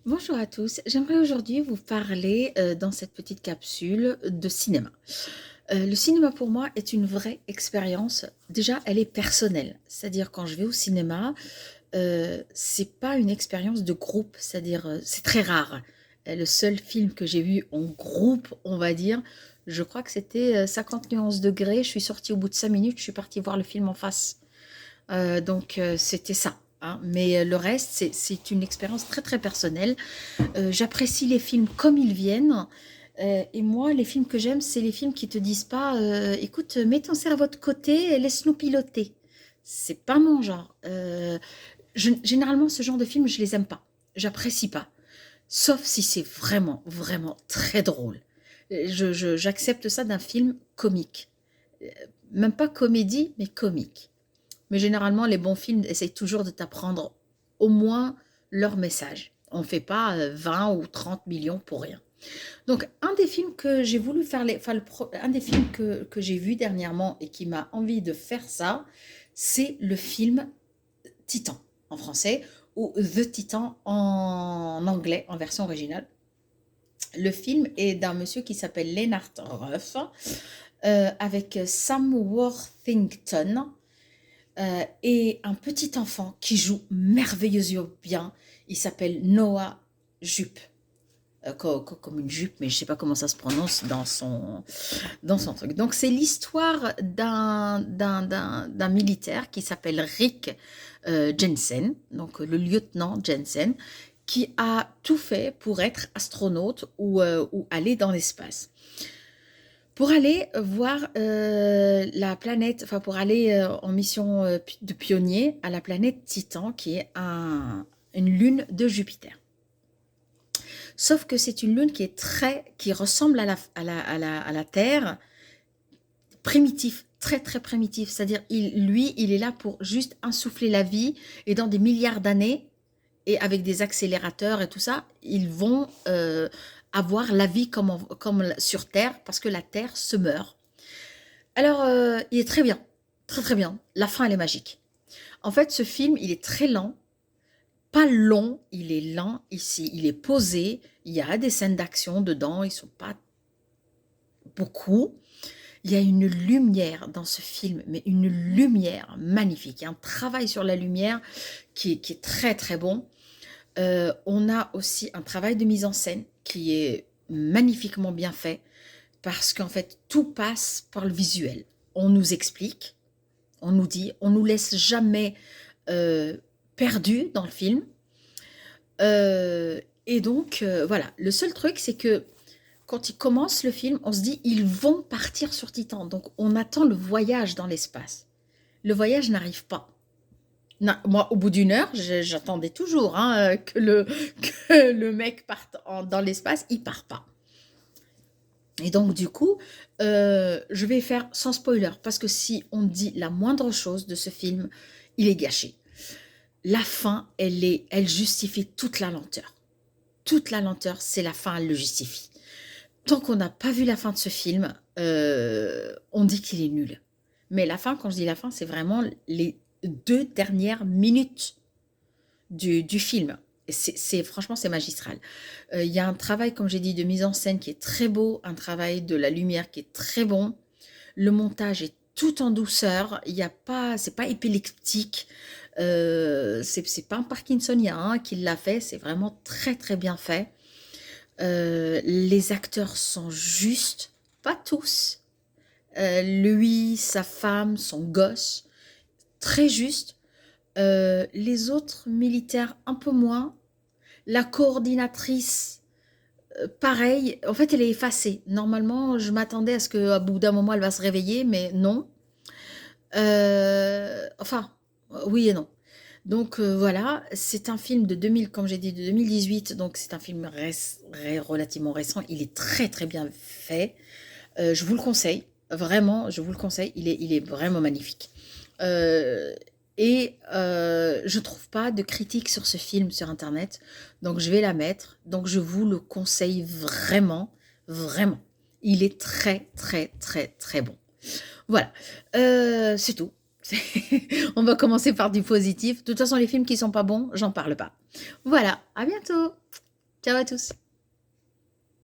Bonjour à tous, j'aimerais aujourd'hui vous parler dans cette petite capsule de cinéma. Le cinéma pour moi est une vraie expérience. Déjà, elle est personnelle, c'est-à-dire quand je vais au cinéma, c'est pas une expérience de groupe, c'est-à-dire, c'est très rare. Le seul film que j'ai vu en groupe, on va dire, je crois que c'était 50 nuances degrés. Je suis sortie au bout de 5 minutes, je suis partie voir le film en face. Donc c'était ça, hein. Mais le reste, c'est une expérience très très personnelle. J'apprécie les films comme ils viennent. Et moi, les films que j'aime, c'est les films qui te disent pas, écoute, mets ton cerveau de côté et laisse-nous piloter. C'est pas mon genre. Généralement, ce genre de films, je les aime pas. J'apprécie pas. Sauf si c'est vraiment, vraiment très drôle. J'accepte ça d'un film comique. Euh, Même pas comédie, mais comique. Mais généralement, les bons films essayent toujours de t'apprendre au moins leur message. On ne fait pas 20 ou 30 millions pour rien. Donc, un des films que j'ai voulu faire, un des films que j'ai vu dernièrement et qui m'a envie de faire ça, c'est le film Titan en français ou The Titan en anglais, en version originale. Le film est d'un monsieur qui s'appelle Lennart Ruff avec Sam Worthington et un petit enfant qui joue merveilleusement bien. Il s'appelle Noah Jupe. Comme une jupe, mais je ne sais pas comment ça se prononce dans son truc. Donc, c'est l'histoire d'un militaire qui s'appelle Rick Jensen, donc le lieutenant Jensen, qui a tout fait pour être astronaute ou aller dans l'espace. Pour aller voir la planète, enfin pour aller en mission de pionnier à la planète Titan, qui est une lune de Jupiter. Sauf que c'est une lune qui ressemble à la Terre, primitif, très très primitif. C'est-à-dire, il est là pour juste insuffler la vie et dans des milliards d'années, et avec des accélérateurs et tout ça, ils vont avoir la vie comme sur Terre parce que la Terre se meurt. Alors, il est très bien, très très bien. La fin, elle est magique. En fait, ce film, il est très lent, pas long, il est lent ici, il est posé. Il y a des scènes d'action dedans, ils sont pas beaucoup. Il y a une lumière dans ce film, mais une lumière magnifique. Il y a un travail sur la lumière qui est très très bon. On a aussi un travail de mise en scène qui est magnifiquement bien fait parce qu'en fait, tout passe par le visuel. On nous explique, on nous dit, on nous laisse jamais euh, perdus dans le film. Et donc, voilà. Le seul truc, c'est que quand il commence le film, on se dit, ils vont partir sur Titan. Donc, on attend le voyage dans l'espace. Le voyage n'arrive pas. Non, moi, au bout d'une heure, j'attendais toujours hein, que le mec parte dans l'espace. Il part pas. Et donc, du coup, je vais faire sans spoiler, parce que si on dit la moindre chose de ce film, il est gâché. La fin, elle justifie toute la lenteur. Toute la lenteur, c'est la fin, elle le justifie. Tant qu'on n'a pas vu la fin de ce film, on dit qu'il est nul. Mais la fin, quand je dis la fin, c'est vraiment les 2 dernières minutes du film. Franchement, c'est magistral. Il y a un travail, comme j'ai dit, de mise en scène qui est très beau, un travail de la lumière qui est très bon. Le montage est tout en douceur. Il y a pas, c'est pas épileptique. C'est pas un Parkinsonien hein, qui l'a fait. C'est vraiment très très bien fait. Les acteurs sont justes, pas tous. Lui, sa femme, son gosse, très juste. Les autres militaires, un peu moins. La coordinatrice, pareil. En fait, elle est effacée. Normalement, je m'attendais à ce qu'à bout d'un moment, elle va se réveiller, mais non. Enfin, oui et non. Donc voilà, c'est un film de 2000, comme j'ai dit, de 2018. Donc c'est un film relativement récent. Il est très très bien fait. Je vous le conseille, vraiment, je vous le conseille. Il est vraiment magnifique. Euh, je trouve pas de critique sur ce film sur Internet, donc je vais la mettre. Donc je vous le conseille vraiment, vraiment. Il est très, très, très, très bon. Voilà, c'est tout. On va commencer par du positif. De toute façon, les films qui sont pas bons, j'en parle pas. Voilà, à bientôt. Ciao à tous.